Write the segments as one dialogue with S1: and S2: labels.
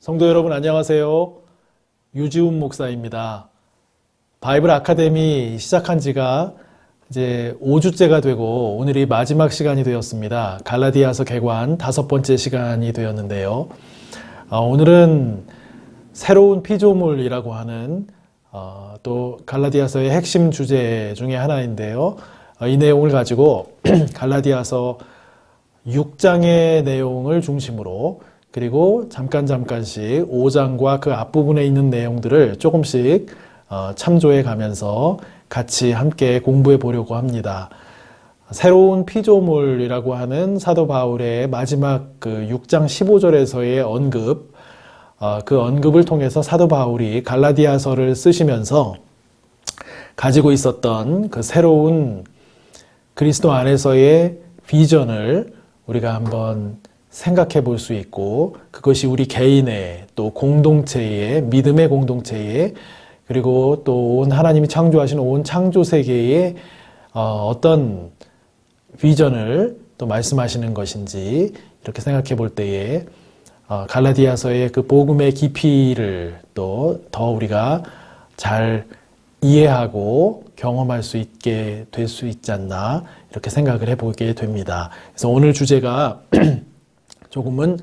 S1: 성도 여러분 안녕하세요. 유지훈 목사입니다. 바이블 아카데미 시작한 지가 이제 5주째가 되고 오늘이 마지막 시간이 되었습니다. 갈라디아서 개관 5번째 시간이 되었는데요. 오늘은 새로운 피조물이라고 하는 또 갈라디아서의 핵심 주제 중에 하나인데요. 이 내용을 가지고 갈라디아서 6장의 내용을 중심으로 그리고 잠깐씩 5장과 그 앞부분에 있는 내용들을 조금씩 참조해 가면서 같이 함께 공부해 보려고 합니다. 새로운 피조물이라고 하는 사도 바울의 마지막 그 6장 15절에서의 언급, 그 언급을 통해서 사도 바울이 갈라디아서를 쓰시면서 가지고 있었던 그 새로운 그리스도 안에서의 비전을 우리가 한번 생각해 볼 수 있고, 그것이 우리 개인의 또 공동체의, 믿음의 공동체의, 그리고 또 온 하나님이 창조하신 온 창조 세계의 어떤 비전을 또 말씀하시는 것인지 이렇게 생각해 볼 때에 갈라디아서의 그 복음의 깊이를 또 더 우리가 잘 이해하고 경험할 수 있게 될 수 있지 않나 이렇게 생각을 해보게 됩니다. 그래서 오늘 주제가 조금은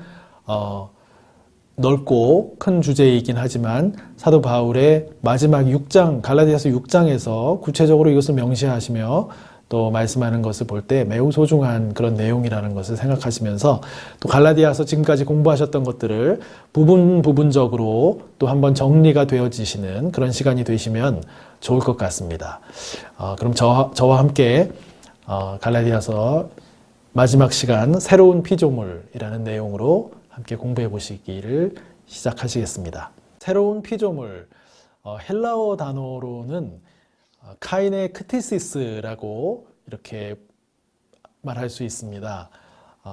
S1: 넓고 큰 주제이긴 하지만 사도 바울의 마지막 6장, 갈라디아서 6장에서 구체적으로 이것을 명시하시며 또 말씀하는 것을 볼 때 매우 소중한 그런 내용이라는 것을 생각하시면서 또 갈라디아서 지금까지 공부하셨던 것들을 부분적으로 또 한번 정리가 되어지시는 그런 시간이 되시면 좋을 것 같습니다. 그럼 저와 함께 갈라디아서 마지막 시간 새로운 피조물이라는 내용으로 함께 공부해 보시기를 시작하시겠습니다. 새로운 피조물, 헬라어 단어로는 카이네 크티시스라고 이렇게 말할 수 있습니다.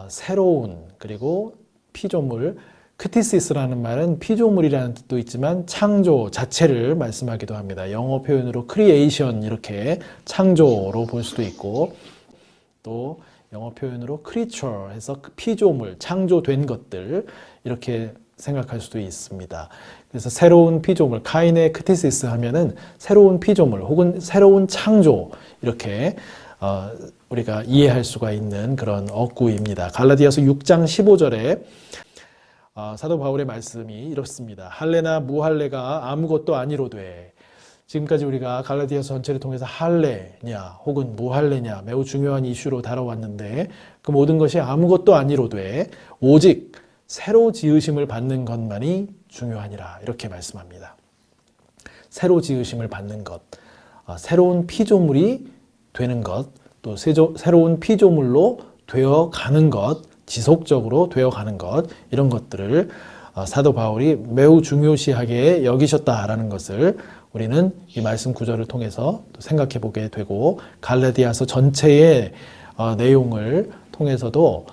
S1: 새로운 그리고 피조물, 크티시스라는 말은 피조물이라는 뜻도 있지만 창조 자체를 말씀하기도 합니다. 영어 표현으로 크리에이션 이렇게 창조로 볼 수도 있고, 또 영어 표현으로 creature 해서 피조물, 창조된 것들 이렇게 생각할 수도 있습니다. 그래서 새로운 피조물, 카이네 크티시스 하면은 새로운 피조물 혹은 새로운 창조 이렇게 우리가 이해할 수가 있는 그런 어구입니다. 갈라디아서 6장 15절에 사도 바울의 말씀이 이렇습니다. 할례나 무할례가 아무것도 아니로되. 지금까지 우리가 갈라디아서 전체를 통해서 할례냐 혹은 무할례냐 매우 중요한 이슈로 다뤄왔는데 그 모든 것이 아무것도 아니로되 오직 새로 지으심을 받는 것만이 중요하니라 이렇게 말씀합니다. 새로 지으심을 받는 것, 새로운 피조물이 되는 것, 또 새로운 피조물로 되어가는 것, 지속적으로 되어가는 것, 이런 것들을 사도 바울이 매우 중요시하게 여기셨다라는 것을 우리는 이 말씀 구절을 통해서 또 생각해 보게 되고, 갈라디아서 전체의 내용을 통해서도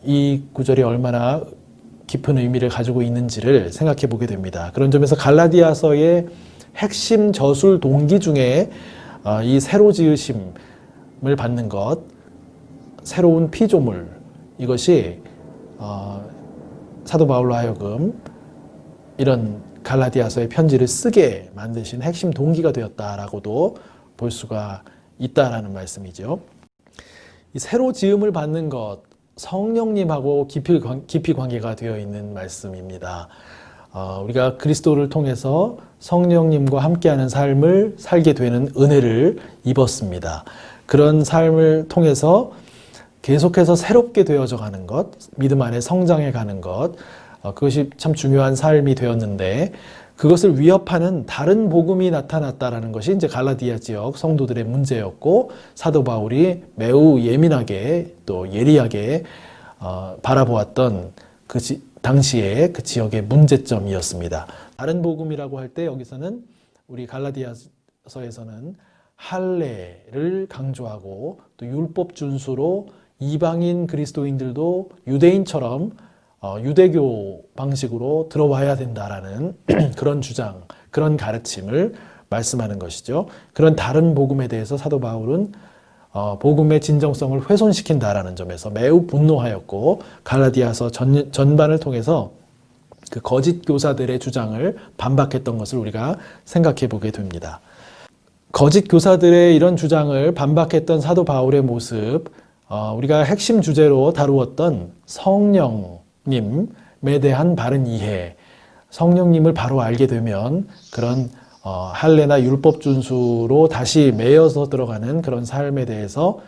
S1: 이 구절이 얼마나 깊은 의미를 가지고 있는지를 생각해 보게 됩니다. 그런 점에서 갈라디아서의 핵심 저술 동기 중에 이 새로 지으심을 받는 것, 새로운 피조물, 이것이 사도 바울로 하여금 이런 갈라디아서의 편지를 쓰게 만드신 핵심 동기가 되었다라고도 볼 수가 있다라는 말씀이죠. 이 새로 지음을 받는 것, 성령님하고 깊이 관계가 되어 있는 말씀입니다. 우리가 그리스도를 통해서 성령님과 함께하는 삶을 살게 되는 은혜를 입었습니다. 그런 삶을 통해서 계속해서 새롭게 되어져 가는 것, 믿음 안에 성장해 가는 것, 그것이 참 중요한 삶이 되었는데, 그것을 위협하는 다른 복음이 나타났다라는 것이 이제 갈라디아 지역 성도들의 문제였고, 사도 바울이 매우 예민하게 또 예리하게 바라보았던 그 당시의 그 지역의 문제점이었습니다. 다른 복음이라고 할 때 여기서는 우리 갈라디아서에서는 할례를 강조하고 또 율법 준수로 이방인 그리스도인들도 유대인처럼 유대교 방식으로 들어와야 된다라는 그런 주장, 그런 가르침을 말씀하는 것이죠. 그런 다른 복음에 대해서 사도 바울은 복음의 진정성을 훼손시킨다라는 점에서 매우 분노하였고, 갈라디아서 전반을 통해서 그 거짓 교사들의 주장을 반박했던 것을 우리가 생각해 보게 됩니다. 거짓 교사들의 이런 주장을 반박했던 사도 바울의 모습, 우리가 핵심 주제로 다루었던 성령님에 대한 바른 이해, 성령님을 바로 알게 되면 그런 할례나 율법 준수로 다시 매여서 들어가는 그런 삶에 대해서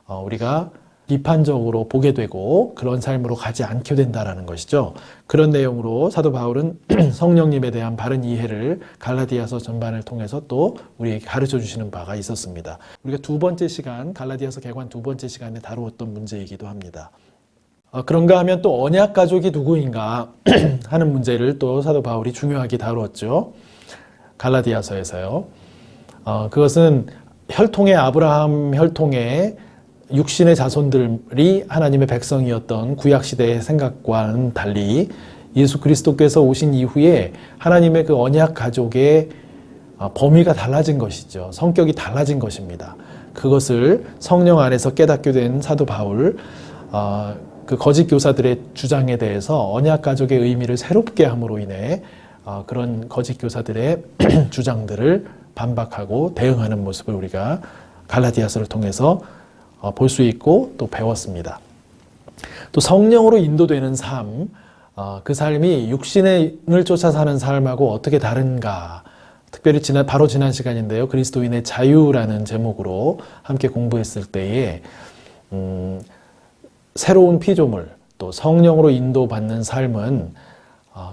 S1: 우리가 비판적으로 보게 되고 그런 삶으로 가지 않게 된다라는 것이죠. 그런 내용으로 사도 바울은 성령님에 대한 바른 이해를 갈라디아서 전반을 통해서 또 우리에게 가르쳐 주시는 바가 있었습니다. 우리가 두 번째 시간, 갈라디아서 개관 두 번째 시간에 다루었던 문제이기도 합니다. 그런가 하면 또 언약 가족이 누구인가 하는 문제를 또 사도 바울이 중요하게 다루었죠. 갈라디아서에서요. 그것은 혈통의 아브라함 혈통의 육신의 자손들이 하나님의 백성이었던 구약시대의 생각과는 달리 예수 그리스도께서 오신 이후에 하나님의 그 언약 가족의 범위가 달라진 것이죠. 성격이 달라진 것입니다. 그것을 성령 안에서 깨닫게 된 사도 바울, 그 거짓 교사들의 주장에 대해서 언약 가족의 의미를 새롭게 함으로 인해 그런 거짓 교사들의 주장들을 반박하고 대응하는 모습을 우리가 갈라디아서를 통해서 볼 수 있고 또 배웠습니다. 또 성령으로 인도되는 삶, 그 삶이 육신을 쫓아 사는 삶하고 어떻게 다른가, 특별히 바로 지난 시간인데요. 그리스도인의 자유라는 제목으로 함께 공부했을 때에 새로운 피조물, 또 성령으로 인도받는 삶은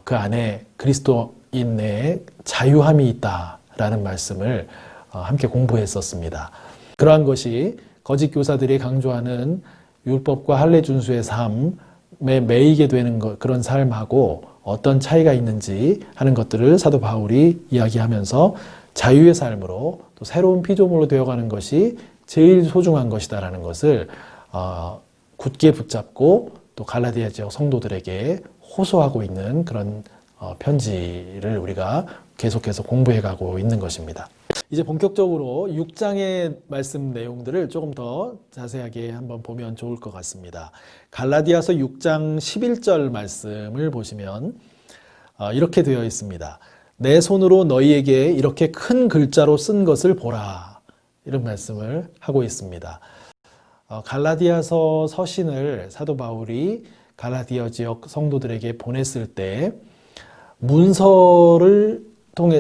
S1: 그 안에 그리스도인의 자유함이 있다라는 말씀을 함께 공부했었습니다. 그러한 것이 거짓 교사들이 강조하는 율법과 할례 준수의 삶에 매이게 되는 그런 삶하고 어떤 차이가 있는지 하는 것들을 사도 바울이 이야기하면서 자유의 삶으로 또 새로운 피조물로 되어가는 것이 제일 소중한 것이다라는 것을 굳게 붙잡고 또 갈라디아 지역 성도들에게 호소하고 있는 그런 편지를 우리가 계속해서 공부해가고 있는 것입니다. 이제 본격적으로 6장의 말씀 내용들을 조금 더 자세하게 한번 보면 좋을 것 같습니다. 갈라디아서 6장 11절 말씀을 보시면 이렇게 되어 있습니다. 내 손으로 너희에게 이렇게 큰 글자로 쓴 것을 보라. 이런 말씀을 하고 있습니다. 갈라디아서 서신을 사도 바울이 갈라디아 지역 성도들에게 보냈을 때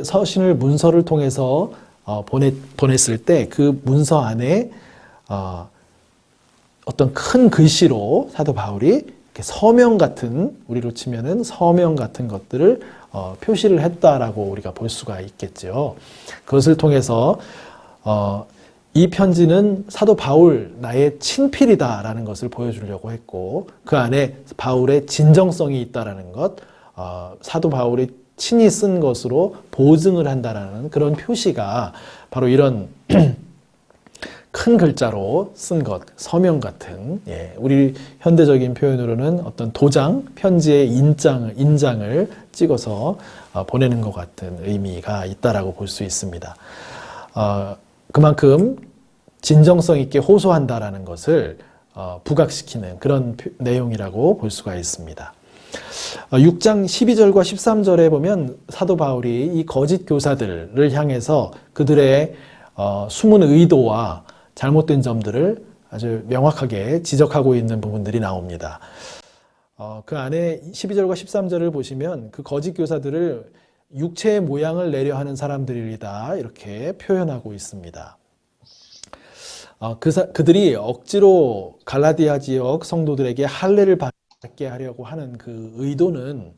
S1: 서신을 문서를 통해서 보냈을 때 그 문서 안에 어떤 큰 글씨로 사도 바울이 이렇게 서명 같은, 우리로 치면은 서명 같은 것들을 표시를 했다라고 우리가 볼 수가 있겠죠. 그것을 통해서 이 편지는 사도 바울 나의 친필이다라는 것을 보여주려고 했고 그 안에 바울의 진정성이 있다라는 것, 사도 바울이 친히 쓴 것으로 보증을 한다라는 그런 표시가 바로 이런 큰 글자로 쓴 것, 서명 같은, 우리 현대적인 표현으로는 어떤 도장, 편지의 인장을 찍어서 보내는 것 같은 의미가 있다라고 볼 수 있습니다. 그만큼 진정성 있게 호소한다라는 것을 부각시키는 그런 내용이라고 볼 수가 있습니다. 6장 12절과 13절에 보면 사도 바울이 이 거짓 교사들을 향해서 그들의 숨은 의도와 잘못된 점들을 아주 명확하게 지적하고 있는 부분들이 나옵니다. 그 안에 12절과 13절을 보시면 그 거짓 교사들을 육체의 모양을 내려 하는 사람들이다 이렇게 표현하고 있습니다. 그들이 억지로 갈라디아 지역 성도들에게 할례를 받게 하려고 하는 그 의도는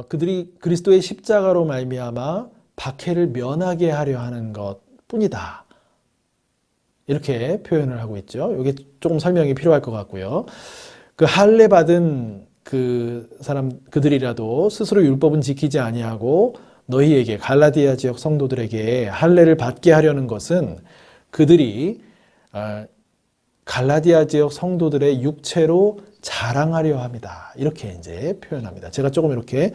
S1: 그들이 그리스도의 십자가로 말미암아 박해를 면하게 하려 하는 것뿐이다. 이렇게 표현을 하고 있죠. 이게 조금 설명이 필요할 것 같고요. 그 할례 받은 그들이라도 스스로 율법은 지키지 아니하고 너희에게 갈라디아 지역 성도들에게 할례를 받게 하려는 것은 그들이 갈라디아 지역 성도들의 육체로 자랑하려 합니다. 이렇게 이제 표현합니다. 제가 조금 이렇게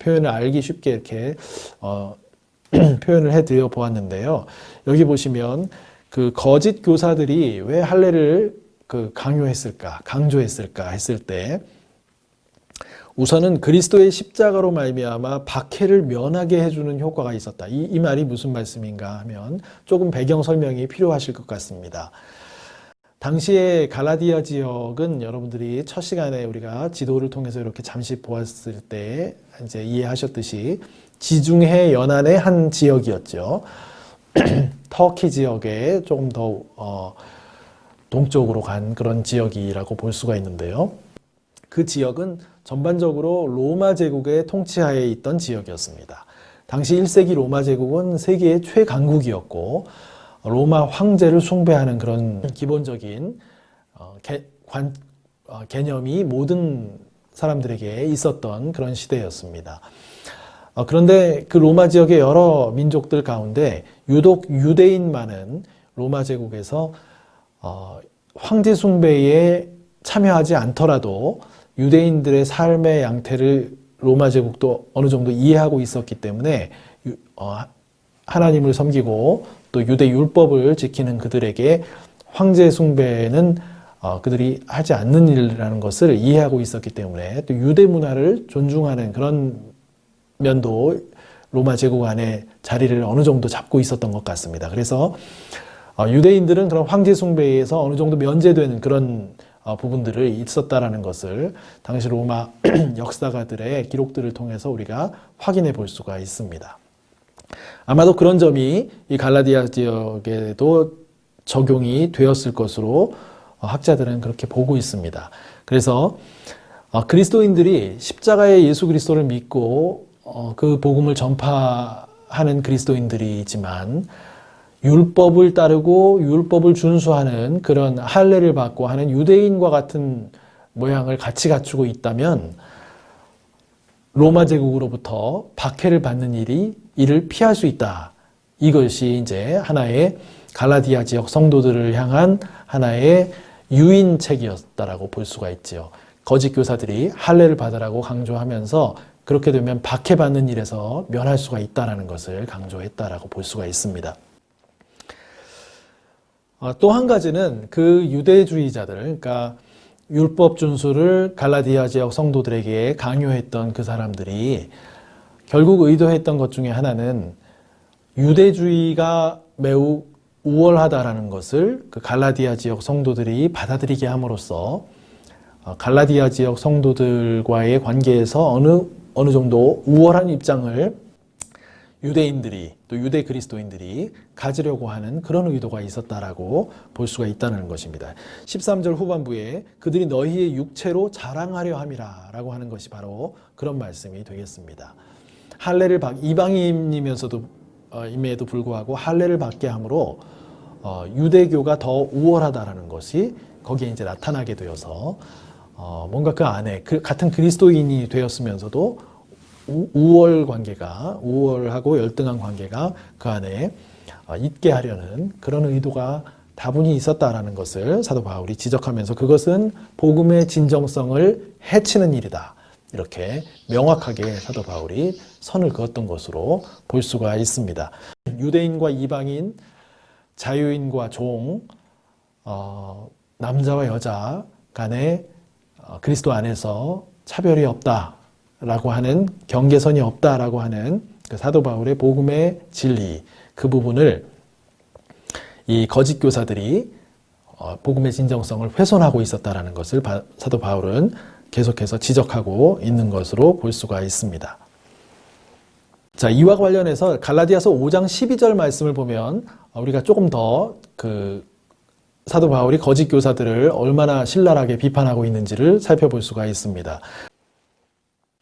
S1: 표현을 알기 쉽게 이렇게 표현을 해드려 보았는데요. 여기 보시면 그 거짓 교사들이 왜 할례를 강조했을까 했을 때 우선은 그리스도의 십자가로 말미암아 박해를 면하게 해주는 효과가 있었다. 이 말이 무슨 말씀인가 하면 조금 배경 설명이 필요하실 것 같습니다. 당시에 갈라디아 지역은 여러분들이 첫 시간에 우리가 지도를 통해서 이렇게 잠시 보았을 때 이제 이해하셨듯이 지중해 연안의 한 지역이었죠. 터키 지역에 조금 더 동쪽으로 간 그런 지역이라고 볼 수가 있는데요. 그 지역은 전반적으로 로마 제국의 통치하에 있던 지역이었습니다. 당시 1세기 로마 제국은 세계의 최강국이었고 로마 황제를 숭배하는 그런 기본적인 개념이 모든 사람들에게 있었던 그런 시대였습니다. 그런데 그 로마 지역의 여러 민족들 가운데 유독 유대인만은 로마 제국에서 황제 숭배에 참여하지 않더라도 유대인들의 삶의 양태를 로마 제국도 어느 정도 이해하고 있었기 때문에 하나님을 섬기고 또 유대 율법을 지키는 그들에게 황제 숭배는 그들이 하지 않는 일이라는 것을 이해하고 있었기 때문에 또 유대 문화를 존중하는 그런 면도 로마 제국 안에 자리를 어느 정도 잡고 있었던 것 같습니다. 그래서 유대인들은 그런 황제 숭배에서 어느 정도 면제되는 그런 부분들을 있었다라는 것을 당시 로마 역사가들의 기록들을 통해서 우리가 확인해 볼 수가 있습니다. 아마도 그런 점이 이 갈라디아 지역에도 적용이 되었을 것으로 학자들은 그렇게 보고 있습니다. 그래서 그리스도인들이 십자가의 예수 그리스도를 믿고 그 복음을 전파하는 그리스도인들이지만 율법을 따르고 율법을 준수하는 그런 할례를 받고 하는 유대인과 같은 모양을 같이 갖추고 있다면 로마 제국으로부터 박해를 받는 이를 피할 수 있다. 이것이 이제 하나의 갈라디아 지역 성도들을 향한 하나의 유인책이었다라고 볼 수가 있지요. 거짓 교사들이 할례를 받으라고 강조하면서 그렇게 되면 박해받는 일에서 면할 수가 있다는 것을 강조했다라고 볼 수가 있습니다. 또 한 가지는 그 유대주의자들, 그러니까 율법 준수를 갈라디아 지역 성도들에게 강요했던 그 사람들이 결국 의도했던 것 중에 하나는 유대주의가 매우 우월하다라는 것을 그 갈라디아 지역 성도들이 받아들이게 함으로써 갈라디아 지역 성도들과의 관계에서 어느 정도 우월한 입장을 유대인들이 또 유대 그리스도인들이 가지려고 하는 그런 의도가 있었다라고 볼 수가 있다는 것입니다. 13절 후반부에 그들이 너희의 육체로 자랑하려 함이라 라고 하는 것이 바로 그런 말씀이 되겠습니다. 할례를 이방인이면서도 임에도 불구하고 할례를 받게 함으로 유대교가 더 우월하다라는 것이 거기에 이제 나타나게 되어서 뭔가 그 안에 같은 그리스도인이 되었으면서도 우월하고 열등한 관계가 그 안에 있게 하려는 그런 의도가 다분히 있었다라는 것을 사도 바울이 지적하면서 그것은 복음의 진정성을 해치는 일이다. 이렇게 명확하게 사도 바울이 선을 그었던 것으로 볼 수가 있습니다. 유대인과 이방인, 자유인과 종, 남자와 여자 간에 그리스도 안에서 차별이 없다라고 하는 경계선이 없다라고 하는 그 사도 바울의 복음의 진리 그 부분을 이 거짓 교사들이 복음의 진정성을 훼손하고 있었다라는 것을 사도 바울은 계속해서 지적하고 있는 것으로 볼 수가 있습니다. 자, 이와 관련해서 갈라디아서 5장 12절 말씀을 보면 우리가 조금 더 사도 바울이 거짓 교사들을 얼마나 신랄하게 비판하고 있는지를 살펴볼 수가 있습니다.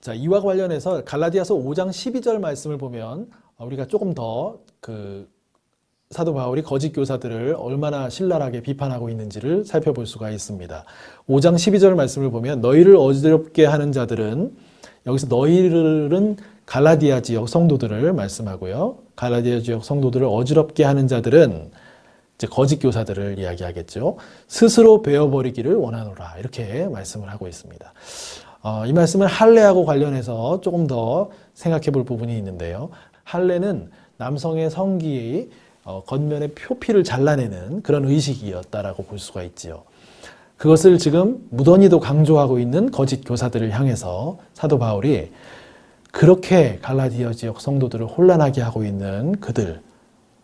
S1: 자, 이와 관련해서 갈라디아서 5장 12절 말씀을 보면 우리가 조금 더 사도 바울이 거짓 교사들을 얼마나 신랄하게 비판하고 있는지를 살펴볼 수가 있습니다. 5장 12절 말씀을 보면 너희를 어지럽게 하는 자들은, 여기서 너희들은 갈라디아 지역 성도들을 말씀하고요. 갈라디아 지역 성도들을 어지럽게 하는 자들은 이제 거짓 교사들을 이야기하겠죠. 스스로 베어버리기를 원하노라 이렇게 말씀을 하고 있습니다. 이 말씀은 할례하고 관련해서 조금 더 생각해 볼 부분이 있는데요. 할례는 남성의 성기의 겉면의 표피를 잘라내는 그런 의식이었다라고 볼 수가 있지요. 그것을 지금 무던히도 강조하고 있는 거짓 교사들을 향해서 사도 바울이 그렇게 갈라디아 지역 성도들을 혼란하게 하고 있는 그들,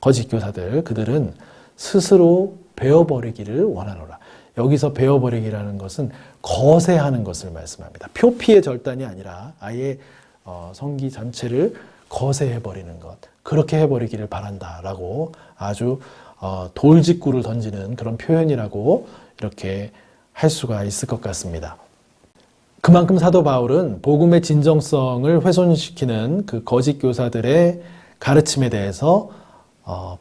S1: 거짓 교사들, 그들은 스스로 베어버리기를 원하노라. 여기서 베어버리기라는 것은 거세하는 것을 말씀합니다. 표피의 절단이 아니라 아예 성기 전체를 거세해버리는 것, 그렇게 해버리기를 바란다라고 아주 돌직구를 던지는 그런 표현이라고 이렇게 할 수가 있을 것 같습니다. 그만큼 사도 바울은 복음의 진정성을 훼손시키는 그 거짓 교사들의 가르침에 대해서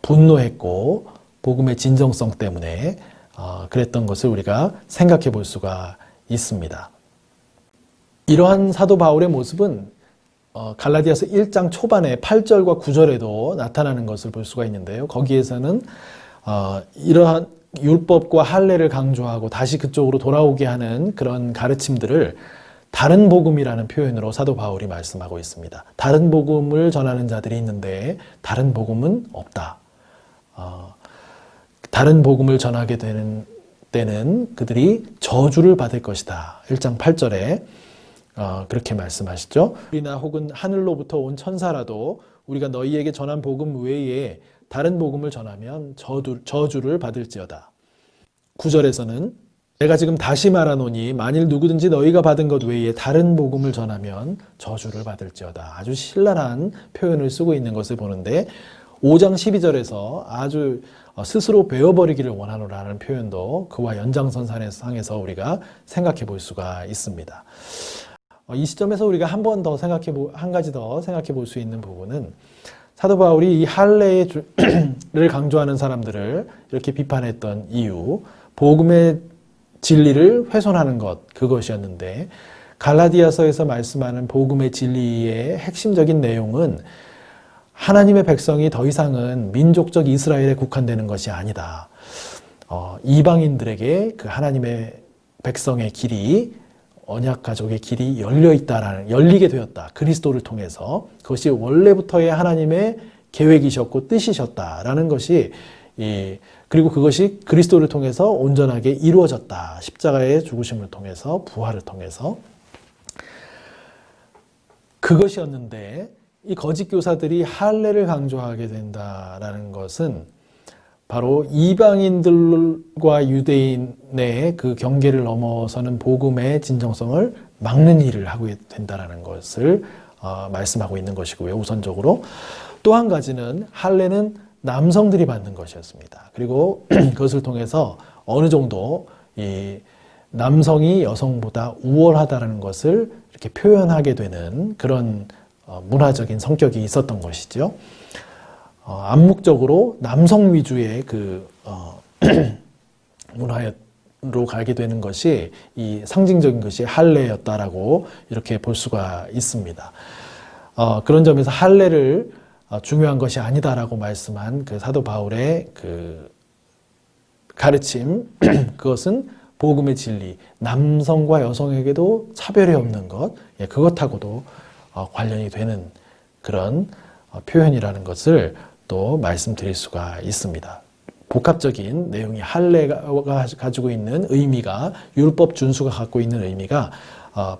S1: 분노했고 복음의 진정성 때문에 그랬던 것을 우리가 생각해 볼 수가 있습니다. 이러한 사도 바울의 모습은 갈라디아서 1장 초반에 8절과 9절에도 나타나는 것을 볼 수가 있는데요. 거기에서는 이러한 율법과 할례를 강조하고 다시 그쪽으로 돌아오게 하는 그런 가르침들을 다른 복음이라는 표현으로 사도 바울이 말씀하고 있습니다. 다른 복음을 전하는 자들이 있는데 다른 복음은 없다. 다른 복음을 전하게 되는 때는 그들이 저주를 받을 것이다. 1장 8절에 그렇게 말씀하시죠. 우리나 혹은 하늘로부터 온 천사라도 우리가 너희에게 전한 복음 외에 다른 복음을 전하면 저주를 받을지어다. 9절에서는 내가 지금 다시 말하노니 만일 누구든지 너희가 받은 것 외에 다른 복음을 전하면 저주를 받을지어다. 아주 신랄한 표현을 쓰고 있는 것을 보는데 5장 12절에서 아주 스스로 베어버리기를 원하노라는 표현도 그와 연장선상에서 우리가 생각해 볼 수가 있습니다. 이 시점에서 우리가 한 가지 더 생각해 볼 수 있는 부분은 사도 바울이 이 할례를 강조하는 사람들을 이렇게 비판했던 이유, 복음의 진리를 훼손하는 것, 그것이었는데 갈라디아서에서 말씀하는 복음의 진리의 핵심적인 내용은 하나님의 백성이 더 이상은 민족적 이스라엘에 국한되는 것이 아니다. 이방인들에게 그 하나님의 백성의 길이, 언약 가족의 길이 열리게 되었다. 그리스도를 통해서. 그것이 원래부터의 하나님의 계획이셨고 뜻이셨다라는 것이, 그리고 그것이 그리스도를 통해서 온전하게 이루어졌다. 십자가의 죽으심을 통해서, 부활을 통해서. 그것이었는데 이 거짓 교사들이 할례를 강조하게 된다라는 것은 바로 이방인들과 유대인의 그 경계를 넘어서는 복음의 진정성을 막는 일을 하게 된다라는 것을 말씀하고 있는 것이고요. 우선적으로 또 한 가지는 할례는 남성들이 받는 것이었습니다. 그리고 그것을 통해서 어느 정도 이 남성이 여성보다 우월하다는 것을 이렇게 표현하게 되는 그런 문화적인 성격이 있었던 것이죠. 암묵적으로 남성 위주의 그 문화로 가게 되는 것이 이 상징적인 것이 할례였다라고 이렇게 볼 수가 있습니다. 그런 점에서 할례를 중요한 것이 아니다라고 말씀한 그 사도 바울의 그 가르침, 그것은 복음의 진리, 남성과 여성에게도 차별이 없는 것, 그것하고도 관련이 되는 그런 표현이라는 것을 또 말씀드릴 수가 있습니다. 복합적인 내용이 할례가 가지고 있는 의미가, 율법 준수가 갖고 있는 의미가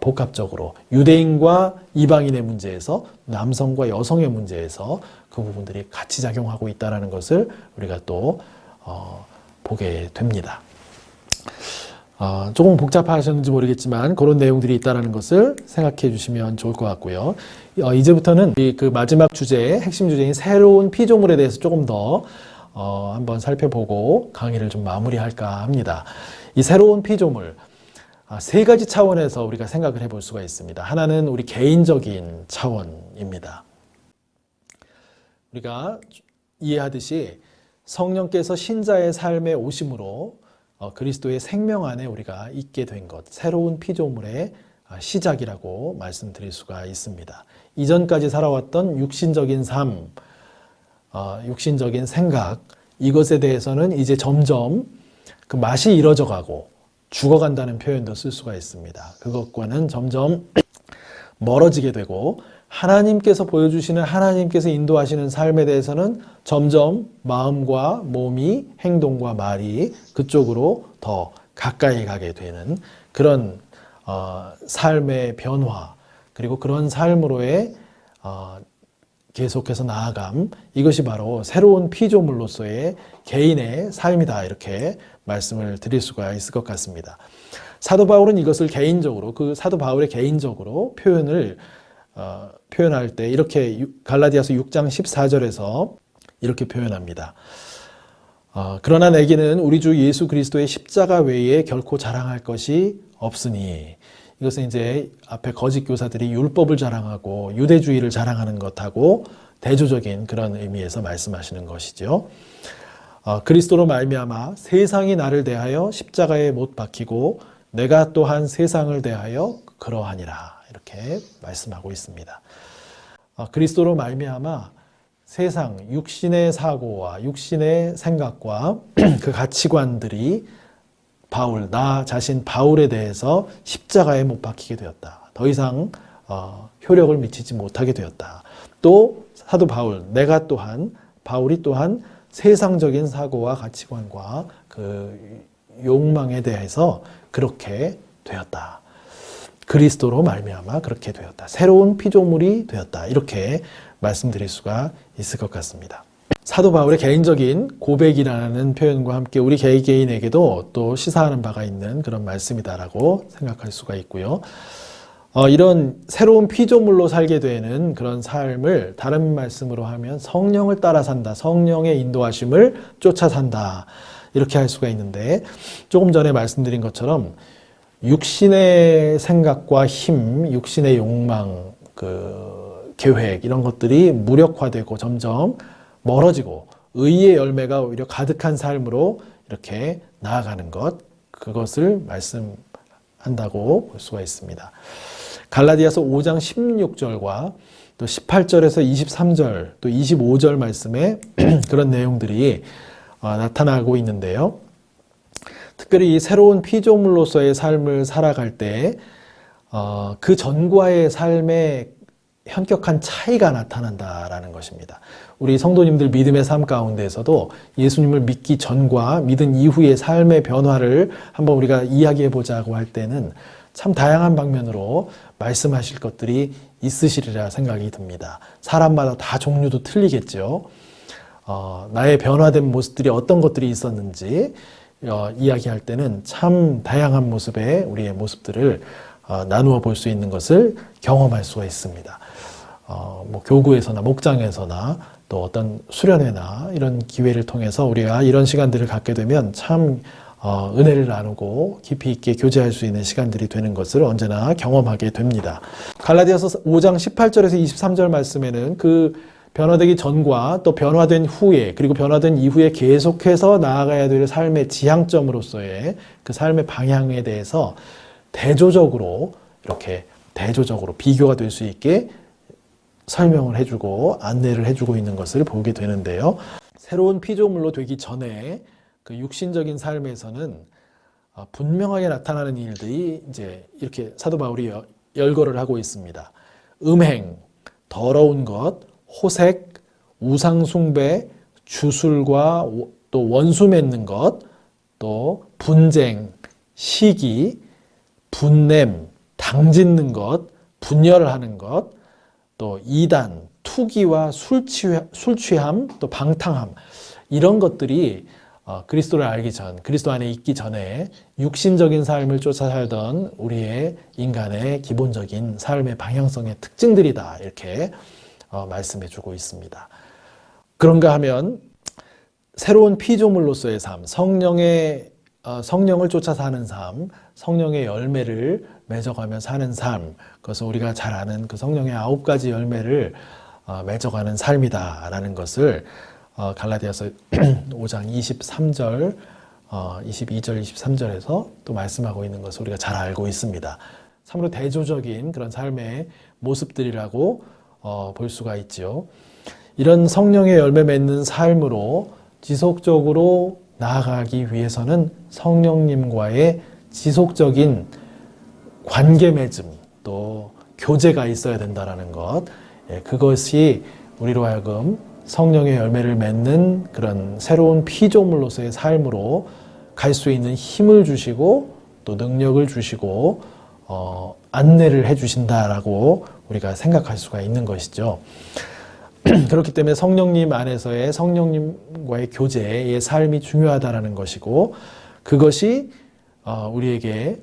S1: 복합적으로 유대인과 이방인의 문제에서, 남성과 여성의 문제에서 그 부분들이 같이 작용하고 있다는 것을 우리가 또 보게 됩니다. 조금 복잡하셨는지 모르겠지만 그런 내용들이 있다는 것을 생각해 주시면 좋을 것 같고요. 이제부터는 그 마지막 주제, 핵심 주제인 새로운 피조물에 대해서 조금 더 한번 살펴보고 강의를 좀 마무리할까 합니다. 이 새로운 피조물, 세 가지 차원에서 우리가 생각을 해볼 수가 있습니다. 하나는 우리 개인적인 차원입니다. 우리가 이해하듯이 성령께서 신자의 삶에 오심으로 그리스도의 생명 안에 우리가 있게 된 것, 새로운 피조물의 시작이라고 말씀드릴 수가 있습니다. 이전까지 살아왔던 육신적인 삶, 육신적인 생각, 이것에 대해서는 이제 점점 그 맛이 잃어져 가고 죽어간다는 표현도 쓸 수가 있습니다. 그것과는 점점 멀어지게 되고 하나님께서 보여주시는, 하나님께서 인도하시는 삶에 대해서는 점점 마음과 몸이, 행동과 말이 그쪽으로 더 가까이 가게 되는 그런 삶의 변화, 그리고 그런 삶으로의 계속해서 나아감, 이것이 바로 새로운 피조물로서의 개인의 삶이다, 이렇게 말씀을 드릴 수가 있을 것 같습니다. 사도 바울은 이것을 개인적으로, 그 사도 바울의 개인적으로 표현할 때 이렇게 갈라디아서 6장 14절에서 이렇게 표현합니다. 그러나 내게는 우리 주 예수 그리스도의 십자가 외에 결코 자랑할 것이 없으니, 이것은 이제 앞에 거짓 교사들이 율법을 자랑하고 유대주의를 자랑하는 것하고 대조적인 그런 의미에서 말씀하시는 것이죠. 그리스도로 말미암아 세상이 나를 대하여 십자가에 못 박히고 내가 또한 세상을 대하여 그러하니라, 이렇게 말씀하고 있습니다. 그리스도로 말미암아 세상, 육신의 사고와 육신의 생각과 그 가치관들이 나 자신 바울에 대해서 십자가에 못 박히게 되었다. 더 이상 효력을 미치지 못하게 되었다. 또 사도 바울, 바울이 또한 세상적인 사고와 가치관과 그 욕망에 대해서 그렇게 되었다. 그리스도로 말미암아 그렇게 되었다. 새로운 피조물이 되었다. 이렇게 말씀드릴 수가 있을 것 같습니다. 사도 바울의 개인적인 고백이라는 표현과 함께 우리 개개인에게도 또 시사하는 바가 있는 그런 말씀이다라고 생각할 수가 있고요. 이런 새로운 피조물로 살게 되는 그런 삶을 다른 말씀으로 하면 성령을 따라 산다, 성령의 인도하심을 쫓아 산다, 이렇게 할 수가 있는데, 조금 전에 말씀드린 것처럼 육신의 생각과 힘, 육신의 욕망, 계획, 이런 것들이 무력화되고 점점 멀어지고 의의 열매가 오히려 가득한 삶으로 이렇게 나아가는 것, 그것을 말씀한다고 볼 수가 있습니다. 갈라디아서 5장 16절과 또 18절에서 23절, 또 25절 말씀에 그런 내용들이 나타나고 있는데요. 특별히 이 새로운 피조물로서의 삶을 살아갈 때 그 전과의 삶에 현격한 차이가 나타난다라는 것입니다. 우리 성도님들 믿음의 삶 가운데에서도 예수님을 믿기 전과 믿은 이후의 삶의 변화를 한번 우리가 이야기해 보자고 할 때는 참 다양한 방면으로 말씀하실 것들이 있으시리라 생각이 듭니다. 사람마다 다 종류도 틀리겠죠. 나의 변화된 모습들이 어떤 것들이 있었는지 이야기할 때는 참 다양한 모습의 우리의 모습들을 나누어 볼 수 있는 것을 경험할 수가 있습니다. 교구에서나 목장에서나 또 어떤 수련회나 이런 기회를 통해서 우리가 이런 시간들을 갖게 되면 참 은혜를 나누고 깊이 있게 교제할 수 있는 시간들이 되는 것을 언제나 경험하게 됩니다. 갈라디아서 5장 18절에서 23절 말씀에는 그 변화되기 전과 또 변화된 후에, 그리고 변화된 이후에 계속해서 나아가야 될 삶의 지향점으로서의 그 삶의 방향에 대해서 대조적으로 비교가 될 수 있게 설명을 해주고 안내를 해주고 있는 것을 보게 되는데요. 새로운 피조물로 되기 전에 그 육신적인 삶에서는 분명하게 나타나는 일들이 이제 이렇게 사도 바울이 열거를 하고 있습니다. 음행, 더러운 것, 호색, 우상숭배, 주술과 또 원수 맺는 것, 또 분쟁, 시기, 분냄, 당짓는 것, 분열을 하는 것, 또 이단, 투기와 술 취함, 또 방탕함, 이런 것들이 그리스도를 알기 전, 그리스도 안에 있기 전에 육신적인 삶을 쫓아 살던 우리의 인간의 기본적인 삶의 방향성의 특징들이다, 이렇게 말씀해 주고 있습니다. 그런가 하면 새로운 피조물로서의 삶, 성령을 쫓아 사는 삶, 성령의 열매를 맺어가며 사는 삶, 그것은 우리가 잘 아는 그 성령의 9가지 열매를 맺어가는 삶이다라는 것을 갈라디아서 5장 23절, 22절, 23절에서 또 말씀하고 있는 것을 우리가 잘 알고 있습니다. 참으로 대조적인 그런 삶의 모습들이라고 볼 수가 있죠. 이런 성령의 열매 맺는 삶으로 지속적으로 나아가기 위해서는 성령님과의 지속적인 관계 맺음, 또 교제가 있어야 된다는 것, 그것이 우리로 하여금 성령의 열매를 맺는 그런 새로운 피조물로서의 삶으로 갈 수 있는 힘을 주시고 또 능력을 주시고 안내를 해 주신다라고 우리가 생각할 수가 있는 것이죠. 그렇기 때문에 성령님 안에서의 성령님과의 교제의 삶이 중요하다라는 것이고, 그것이 우리에게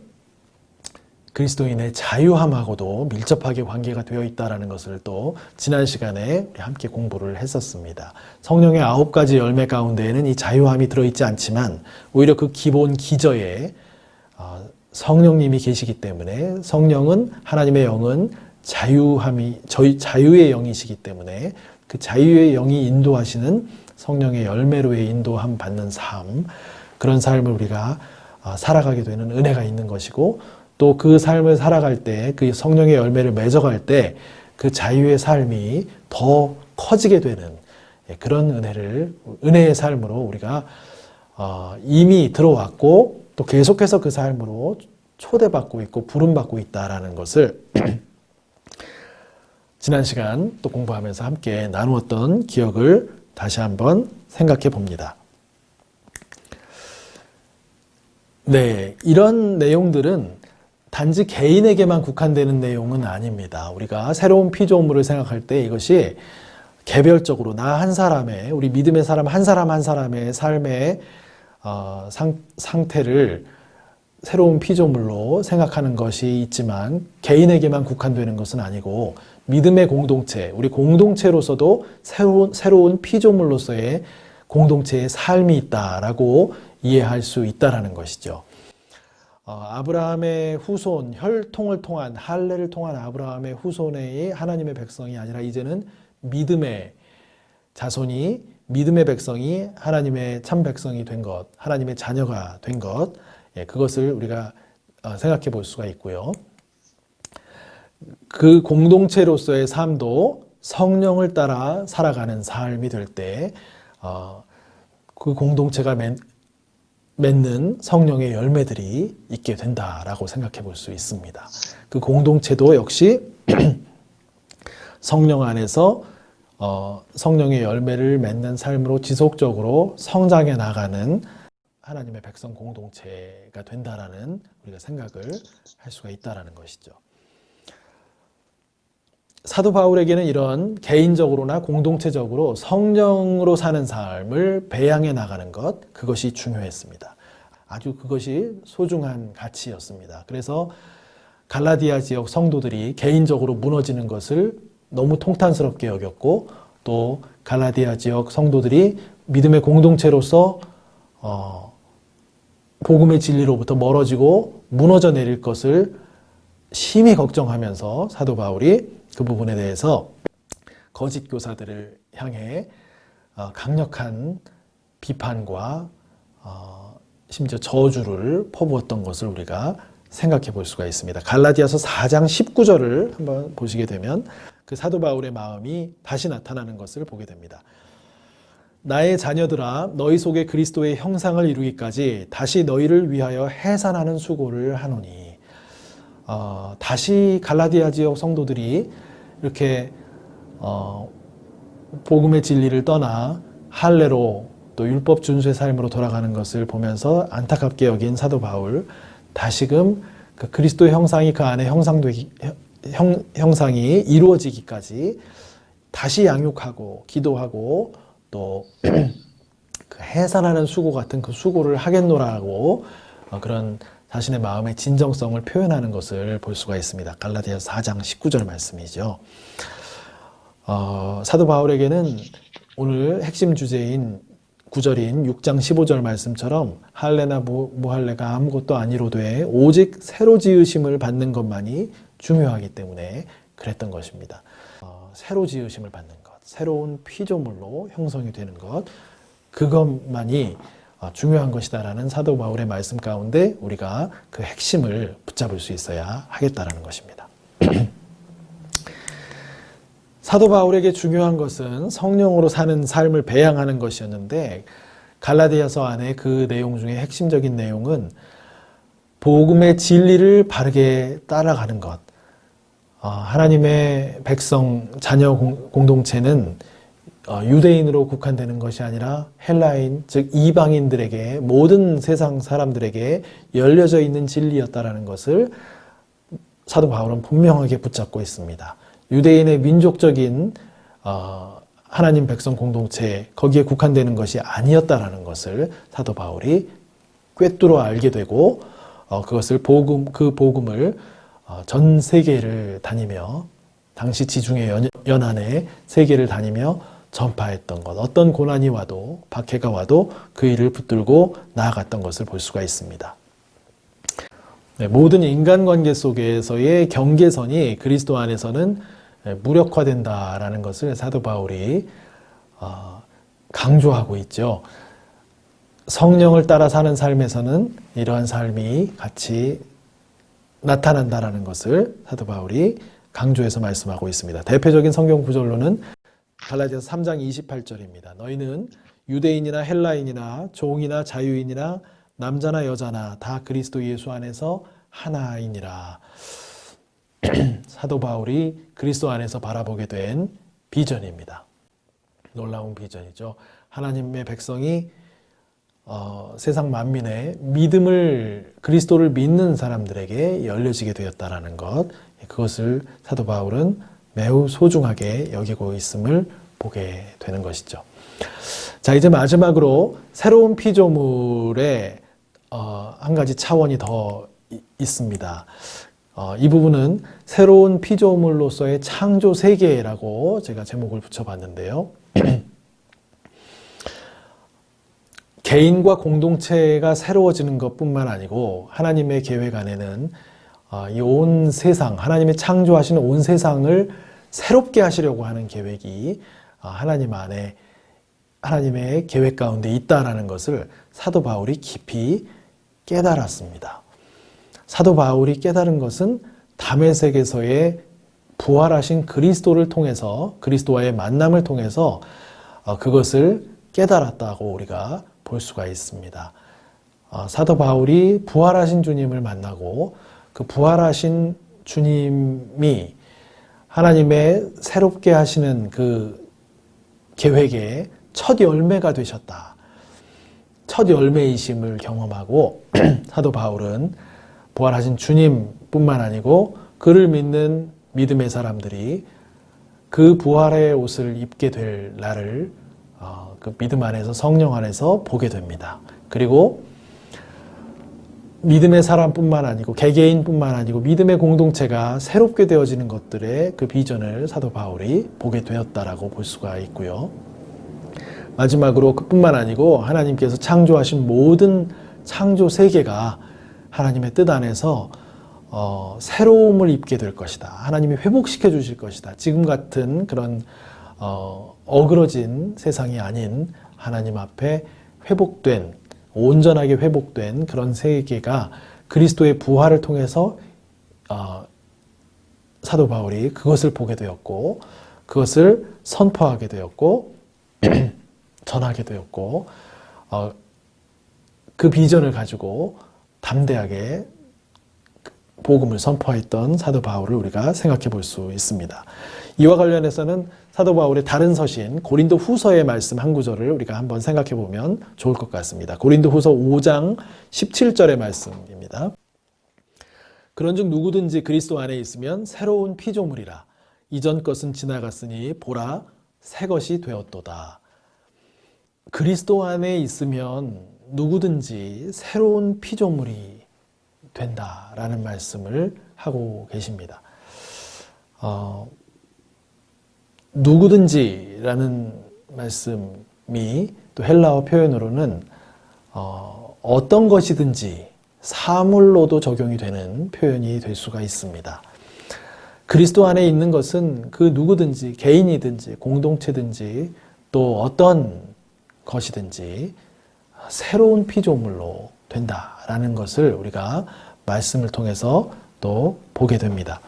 S1: 그리스도인의 자유함하고도 밀접하게 관계가 되어 있다는 것을 또 지난 시간에 우리 함께 공부를 했었습니다. 성령의 9가지 열매 가운데에는 이 자유함이 들어있지 않지만 오히려 그 기본 기저에 성령님이 계시기 때문에, 성령은, 하나님의 영은 자유의 영이시기 때문에 그 자유의 영이 인도하시는 성령의 열매로의 인도함 받는 삶, 그런 삶을 우리가 살아가게 되는 은혜가 있는 것이고, 또 그 삶을 살아갈 때, 그 성령의 열매를 맺어갈 때 그 자유의 삶이 더 커지게 되는 그런 은혜의 삶으로 우리가 이미 들어왔고 또 계속해서 그 삶으로 초대받고 있고 부름받고 있다라는 것을 지난 시간 또 공부하면서 함께 나누었던 기억을 다시 한번 생각해 봅니다. 네, 이런 내용들은 단지 개인에게만 국한되는 내용은 아닙니다. 우리가 새로운 피조물을 생각할 때 이것이 개별적으로 나 한 사람의, 우리 믿음의 사람 한 사람의 삶의 상태를 새로운 피조물로 생각하는 것이 있지만, 개인에게만 국한되는 것은 아니고 믿음의 공동체, 우리 공동체로서도 새로운 피조물로서의 공동체의 삶이 있다라고 이해할 수 있다라는 것이죠. 아브라함의 후손, 혈통을 통한, 할례를 통한 아브라함의 후손의 하나님의 백성이 아니라 이제는 믿음의 자손이, 믿음의 백성이 하나님의 참 백성이 된 것, 하나님의 자녀가 된 것, 그것을 우리가 생각해 볼 수가 있고요. 그 공동체로서의 삶도 성령을 따라 살아가는 삶이 될 때 그 공동체가 맺는 성령의 열매들이 있게 된다라고 생각해 볼 수 있습니다. 그 공동체도 역시 성령 안에서 성령의 열매를 맺는 삶으로 지속적으로 성장해 나가는 하나님의 백성 공동체가 된다라는 우리가 생각을 할 수가 있다라는 것이죠. 사도 바울에게는 이런 개인적으로나 공동체적으로 성령으로 사는 삶을 배양해 나가는 것, 그것이 중요했습니다. 아주 그것이 소중한 가치였습니다. 그래서 갈라디아 지역 성도들이 개인적으로 무너지는 것을 너무 통탄스럽게 여겼고, 또 갈라디아 지역 성도들이 믿음의 공동체로서 복음의 진리로부터 멀어지고 무너져 내릴 것을 심히 걱정하면서 사도 바울이 그 부분에 대해서 거짓 교사들을 향해 강력한 비판과 심지어 저주를 퍼부었던 것을 우리가 생각해 볼 수가 있습니다. 갈라디아서 4장 19절을 한번 보시게 되면 그 사도 바울의 마음이 다시 나타나는 것을 보게 됩니다. 나의 자녀들아, 너희 속에 그리스도의 형상을 이루기까지 다시 너희를 위하여 해산하는 수고를 하노니. 다시 갈라디아 지역 성도들이 이렇게 복음의 진리를 떠나 할례로 또 율법 준수의 삶으로 돌아가는 것을 보면서 안타깝게 여긴 사도 바울, 다시금 그 그리스도의 형상이 그 안에 형상이 이루어지기까지 다시 양육하고 기도하고 또 그 해산하는 수고 같은 그 수고를 하겠노라고 그런 자신의 마음의 진정성을 표현하는 것을 볼 수가 있습니다. 갈라디아서 4장 19절 말씀이죠. 사도 바울에게는 오늘 핵심 주제인 구절인 6장 15절 말씀처럼 할례나 무할례가 아무것도 아니로되 오직 새로 지으심을 받는 것만이 중요하기 때문에 그랬던 것입니다. 새로 지으심을 받는 것, 새로운 피조물로 형성이 되는 것, 그것만이 중요한 것이다라는 사도 바울의 말씀 가운데 우리가 그 핵심을 붙잡을 수 있어야 하겠다라는 것입니다. 사도 바울에게 중요한 것은 성령으로 사는 삶을 배양하는 것이었는데, 갈라디아서 안에 그 내용 중에 핵심적인 내용은 복음의 진리를 바르게 따라가는 것. 하나님의 백성, 자녀 공동체는 유대인으로 국한되는 것이 아니라 헬라인, 즉 이방인들에게, 모든 세상 사람들에게 열려져 있는 진리였다라는 것을 사도 바울은 분명하게 붙잡고 있습니다. 유대인의 민족적인 하나님 백성 공동체, 거기에 국한되는 것이 아니었다라는 것을 사도 바울이 꿰뚫어 알게 되고, 그것을 그 복음을 전 세계를 다니며, 당시 지중해 연안의 세계를 다니며 전파했던 것, 어떤 고난이 와도, 박해가 와도 그 일을 붙들고 나아갔던 것을 볼 수가 있습니다. 네, 모든 인간관계 속에서의 경계선이 그리스도 안에서는 무력화된다라는 것을 사도 바울이 강조하고 있죠. 성령을 따라 사는 삶에서는 이러한 삶이 같이 나타난다라는 것을 사도 바울이 강조해서 말씀하고 있습니다. 대표적인 성경 구절로는 갈라디아서 3장 28절입니다. 너희는 유대인이나 헬라인이나 종이나 자유인이나 남자나 여자나 다 그리스도 예수 안에서 하나이니라. 사도 바울이 그리스도 안에서 바라보게 된 비전입니다. 놀라운 비전이죠. 하나님의 백성이 세상 만민의 믿음을, 그리스도를 믿는 사람들에게 열려지게 되었다라는 것, 그것을 사도 바울은 매우 소중하게 여기고 있음을 보게 되는 것이죠. 자, 이제 마지막으로 새로운 피조물의 한 가지 차원이 더 있습니다. 이 부분은 새로운 피조물로서의 창조 세계라고 제가 제목을 붙여봤는데요. 개인과 공동체가 새로워지는 것뿐만 아니고 하나님의 계획 안에는 이 온 세상, 하나님의 창조하시는 온 세상을 새롭게 하시려고 하는 계획이 하나님 안에, 하나님의 계획 가운데 있다라는 것을 사도 바울이 깊이 깨달았습니다. 사도 바울이 깨달은 것은 다메섹에서의 부활하신 그리스도를 통해서, 그리스도와의 만남을 통해서 그것을 깨달았다고 우리가 볼 수가 있습니다. 사도 바울이 부활하신 주님을 만나고 그 부활하신 주님이 하나님의 새롭게 하시는 그 계획의 첫 열매가 되셨다. 첫 열매이심을 경험하고 사도 바울은 부활하신 주님뿐만 아니고 그를 믿는 믿음의 사람들이 그 부활의 옷을 입게 될 날을 그 믿음 안에서, 성령 안에서 보게 됩니다. 그리고 믿음의 사람뿐만 아니고 개개인뿐만 아니고 믿음의 공동체가 새롭게 되어지는 것들의 그 비전을 사도 바울이 보게 되었다라고 볼 수가 있고요. 마지막으로 그뿐만 아니고 하나님께서 창조하신 모든 창조 세계가 하나님의 뜻 안에서 새로움을 입게 될 것이다. 하나님이 회복시켜 주실 것이다. 지금 같은 그런 어그러진 세상이 아닌 하나님 앞에 회복된, 온전하게 회복된 그런 세계가 그리스도의 부활을 통해서 사도 바울이 그것을 보게 되었고, 그것을 선포하게 되었고 전하게 되었고, 그 비전을 가지고 담대하게 복음을 선포했던 사도 바울을 우리가 생각해 볼 수 있습니다. 이와 관련해서는 사도 바울의 다른 서신 고린도 후서의 말씀 한 구절을 우리가 한번 생각해 보면 좋을 것 같습니다. 고린도 후서 5장 17절의 말씀입니다. 그런즉 누구든지 그리스도 안에 있으면 새로운 피조물이라. 이전 것은 지나갔으니 보라 새 것이 되었도다. 그리스도 안에 있으면 누구든지 새로운 피조물이 된다라는 말씀을 하고 계십니다. 누구든지라는 말씀이 또 헬라어 표현으로는 어떤 것이든지 사물로도 적용이 되는 표현이 될 수가 있습니다. 그리스도 안에 있는 것은 그 누구든지, 개인이든지 공동체든지 또 어떤 것이든지 새로운 피조물로 된다라는 것을 우리가 말씀을 통해서 또 보게 됩니다.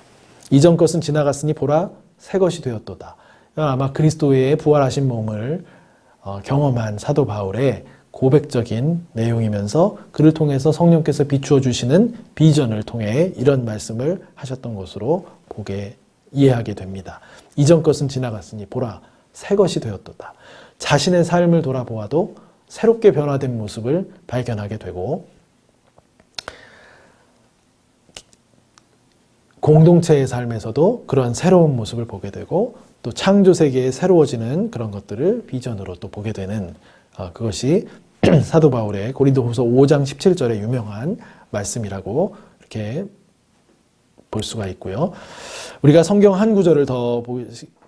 S1: 이전 것은 지나갔으니 보라 새 것이 되었도다. 아마 그리스도의 부활하신 몸을 경험한 사도 바울의 고백적인 내용이면서 그를 통해서 성령께서 비추어 주시는 비전을 통해 이런 말씀을 하셨던 것으로 이해하게 됩니다. 이전 것은 지나갔으니 보라 새 것이 되었도다. 자신의 삶을 돌아보아도 새롭게 변화된 모습을 발견하게 되고 공동체의 삶에서도 그런 새로운 모습을 보게 되고 또 창조 세계에 새로워지는 그런 것들을 비전으로 또 보게 되는 그것이 사도 바울의 고린도후서 5장 17절의 유명한 말씀이라고 이렇게 볼 수가 있고요. 우리가 성경 한 구절을 더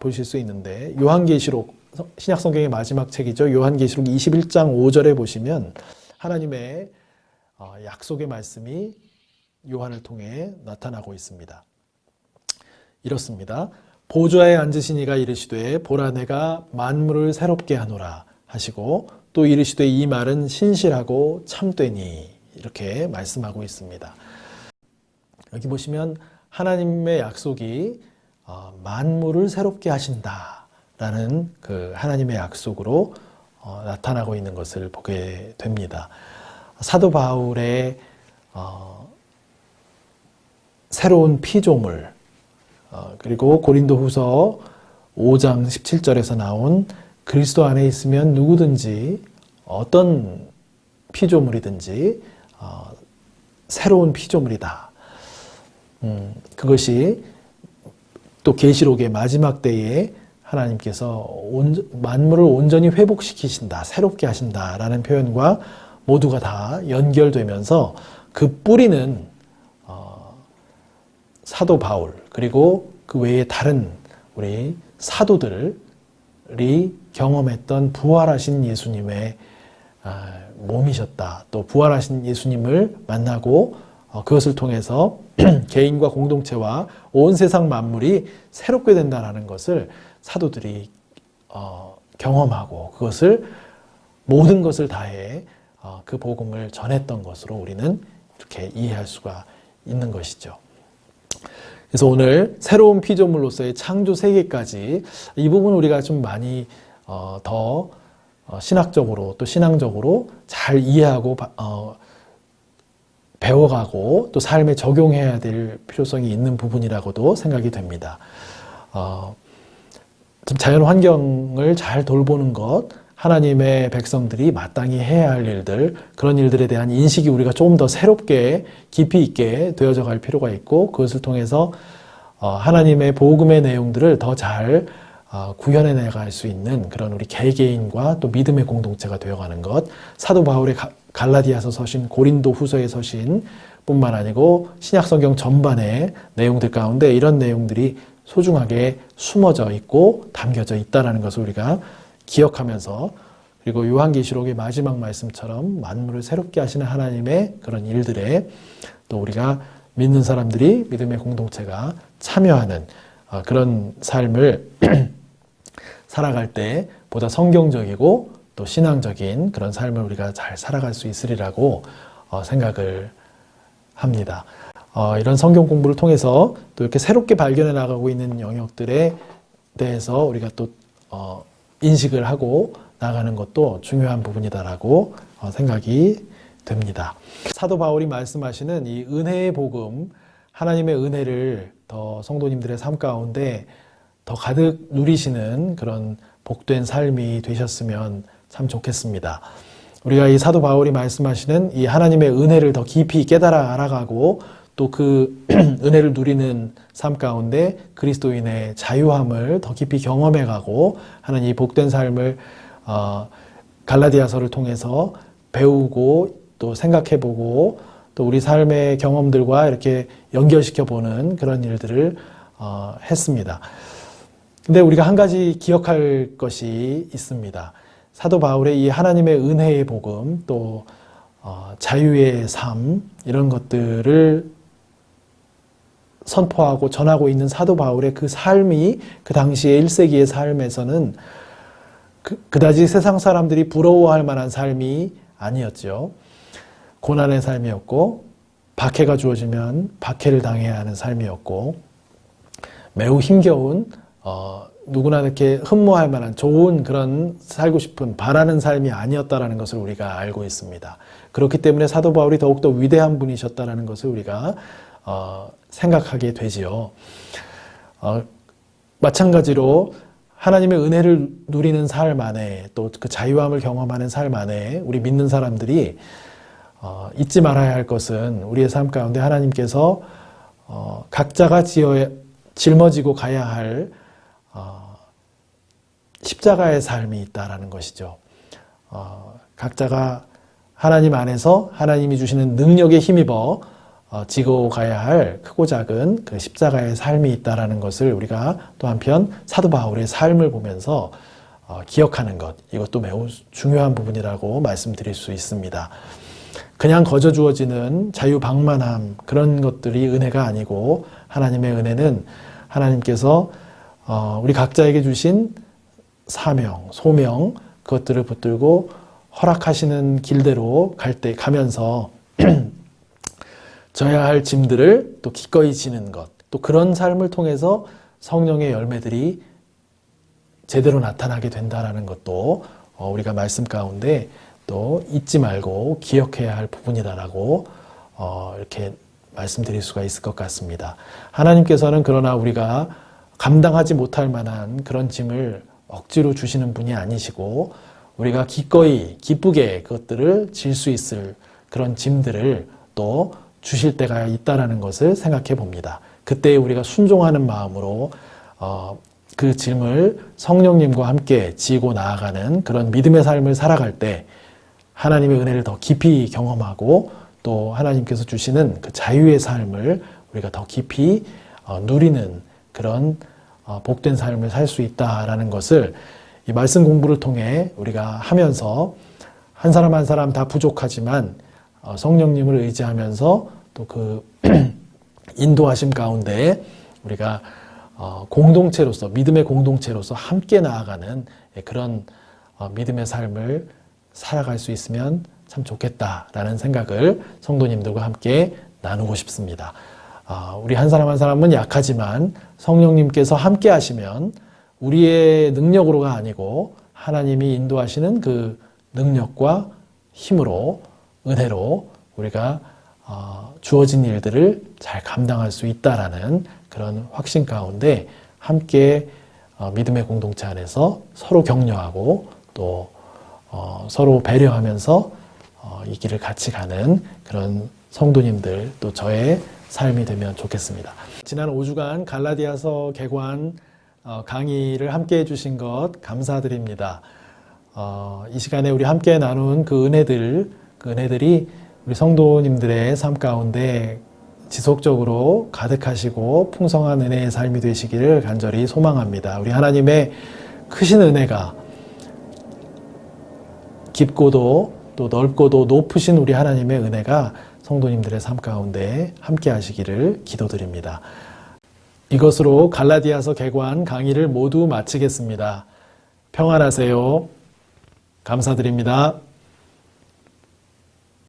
S1: 보실 수 있는데 요한계시록 신약 성경의 마지막 책이죠. 요한계시록 21장 5절에 보시면 하나님의 약속의 말씀이 요한을 통해 나타나고 있습니다. 이렇습니다. 보좌에 앉으신 이가 이르시되 보라 내가 만물을 새롭게 하노라 하시고 또 이르시되 이 말은 신실하고 참되니 이렇게 말씀하고 있습니다. 여기 보시면 하나님의 약속이 만물을 새롭게 하신다라는 그 하나님의 약속으로 나타나고 있는 것을 보게 됩니다. 사도 바울의 새로운 피조물 그리고 고린도후서 5장 17절에서 나온 그리스도 안에 있으면 누구든지 어떤 피조물이든지 새로운 피조물이다. 그것이 또 계시록의 마지막 때에 하나님께서 만물을 온전히 회복시키신다, 새롭게 하신다라는 표현과 모두가 다 연결되면서 그 뿌리는 사도 바울 그리고 그 외에 다른 우리 사도들이 경험했던 부활하신 예수님의 몸이셨다. 또 부활하신 예수님을 만나고 그것을 통해서 개인과 공동체와 온 세상 만물이 새롭게 된다는 것을 사도들이 경험하고 그것을 모든 것을 다해 그 복음을 전했던 것으로 우리는 이렇게 이해할 수가 있는 것이죠. 그래서 오늘 새로운 피조물로서의 창조 세계까지 이 부분 우리가 좀 많이 더 신학적으로 또 신앙적으로 잘 이해하고 배워가고 또 삶에 적용해야 될 필요성이 있는 부분이라고도 생각이 됩니다. 좀 자연 환경을 잘 돌보는 것, 하나님의 백성들이 마땅히 해야 할 일들, 그런 일들에 대한 인식이 우리가 조금 더 새롭게 깊이 있게 되어져 갈 필요가 있고 그것을 통해서 하나님의 복음의 내용들을 더 잘 구현해 나갈 수 있는 그런 우리 개개인과 또 믿음의 공동체가 되어가는 것, 사도 바울의 갈라디아서 서신, 고린도 후서의 서신 뿐만 아니고 신약성경 전반의 내용들 가운데 이런 내용들이 소중하게 숨어져 있고 담겨져 있다는 것을 우리가 기억하면서 그리고 요한계시록의 마지막 말씀처럼 만물을 새롭게 하시는 하나님의 그런 일들에 또 우리가 믿는 사람들이 믿음의 공동체가 참여하는 그런 삶을 살아갈 때 보다 성경적이고 또 신앙적인 그런 삶을 우리가 잘 살아갈 수 있으리라고 생각을 합니다. 이런 성경 공부를 통해서 또 이렇게 새롭게 발견해 나가고 있는 영역들에 대해서 우리가 또 인식을 하고 나가는 것도 중요한 부분이다라고 생각이 됩니다. 사도 바울이 말씀하시는 이 은혜의 복음, 하나님의 은혜를 더 성도님들의 삶 가운데 더 가득 누리시는 그런 복된 삶이 되셨으면 참 좋겠습니다. 우리가 이 사도 바울이 말씀하시는 이 하나님의 은혜를 더 깊이 깨달아 알아가고 또 그 은혜를 누리는 삶 가운데 그리스도인의 자유함을 더 깊이 경험해가고 하는 이 복된 삶을 갈라디아서를 통해서 배우고 또 생각해보고 또 우리 삶의 경험들과 이렇게 연결시켜보는 그런 일들을 했습니다. 근데 우리가 한 가지 기억할 것이 있습니다. 사도 바울의 이 하나님의 은혜의 복음 또 자유의 삶 이런 것들을 선포하고 전하고 있는 사도 바울의 그 삶이 그 당시의 1세기의 삶에서는 그다지 세상 사람들이 부러워할 만한 삶이 아니었죠. 고난의 삶이었고 박해가 주어지면 박해를 당해야 하는 삶이었고 매우 힘겨운 누구나 이렇게 흠모할 만한 좋은 그런 살고 싶은 바라는 삶이 아니었다라는 것을 우리가 알고 있습니다. 그렇기 때문에 사도 바울이 더욱더 위대한 분이셨다라는 것을 우리가 생각하게 되지요. 마찬가지로 하나님의 은혜를 누리는 삶 안에 또 그 자유함을 경험하는 삶 안에 우리 믿는 사람들이 잊지 말아야 할 것은 우리의 삶 가운데 하나님께서 각자가 짊어지고 가야 할 십자가의 삶이 있다라는 것이죠. 각자가 하나님 안에서 하나님이 주시는 능력에 힘입어 지고 가야 할 크고 작은 그 십자가의 삶이 있다라는 것을 우리가 또 한편 사도 바울의 삶을 보면서 기억하는 것, 이것도 매우 중요한 부분이라고 말씀드릴 수 있습니다. 그냥 거저 주어지는 자유방만함, 그런 것들이 은혜가 아니고 하나님의 은혜는 하나님께서 우리 각자에게 주신 사명, 소명, 그것들을 붙들고 허락하시는 길대로 가면서 져야 할 짐들을 또 기꺼이 지는 것, 또 그런 삶을 통해서 성령의 열매들이 제대로 나타나게 된다는 것도 우리가 말씀 가운데 또 잊지 말고 기억해야 할 부분이다라고 이렇게 말씀드릴 수가 있을 것 같습니다. 하나님께서는 그러나 우리가 감당하지 못할 만한 그런 짐을 억지로 주시는 분이 아니시고 우리가 기꺼이 기쁘게 그것들을 질 수 있을 그런 짐들을 또 주실 때가 있다라는 것을 생각해 봅니다. 그때 우리가 순종하는 마음으로 그 짐을 성령님과 함께 지고 나아가는 그런 믿음의 삶을 살아갈 때 하나님의 은혜를 더 깊이 경험하고 또 하나님께서 주시는 그 자유의 삶을 우리가 더 깊이 누리는 그런 복된 삶을 살 수 있다라는 것을 이 말씀 공부를 통해 우리가 하면서 한 사람 한 사람 다 부족하지만 성령님을 의지하면서 또 그 인도하심 가운데 우리가 공동체로서 믿음의 공동체로서 함께 나아가는 그런 믿음의 삶을 살아갈 수 있으면 참 좋겠다라는 생각을 성도님들과 함께 나누고 싶습니다. 우리 한 사람 한 사람은 약하지만 성령님께서 함께 하시면 우리의 능력으로가 아니고 하나님이 인도하시는 그 능력과 힘으로 은혜로 우리가 주어진 일들을 잘 감당할 수 있다라는 그런 확신 가운데 함께 믿음의 공동체 안에서 서로 격려하고 또 서로 배려하면서 이 길을 같이 가는 그런 성도님들 또 저의 삶이 되면 좋겠습니다. 지난 5주간 갈라디아서 개관 강의를 함께 해주신 것 감사드립니다. 이 시간에 우리 함께 나눈 그 은혜들이 우리 성도님들의 삶 가운데 지속적으로 가득하시고 풍성한 은혜의 삶이 되시기를 간절히 소망합니다. 우리 하나님의 크신 은혜가 깊고도 또 넓고도 높으신 우리 하나님의 은혜가 성도님들의 삶 가운데 함께 하시기를 기도드립니다. 이것으로 갈라디아서 개관 강의를 모두 마치겠습니다. 평안하세요. 감사드립니다.